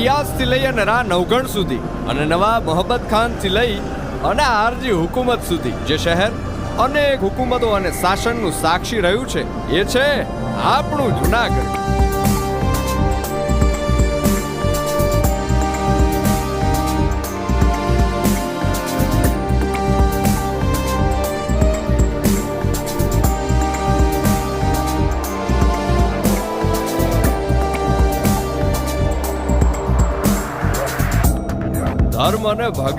રિયાઝથી લઈ અને રા નવગણ સુધી, અને નવા મોહબ્બત ખાનથી લઈ અને આરજી હુકુમત સુધી જે શહેર અનેક હુકુમતો અને શાસનનું સાક્ષી રહ્યું છે એ છે આપણું જુનાગઢ. ધર્મ અને ભક્તિ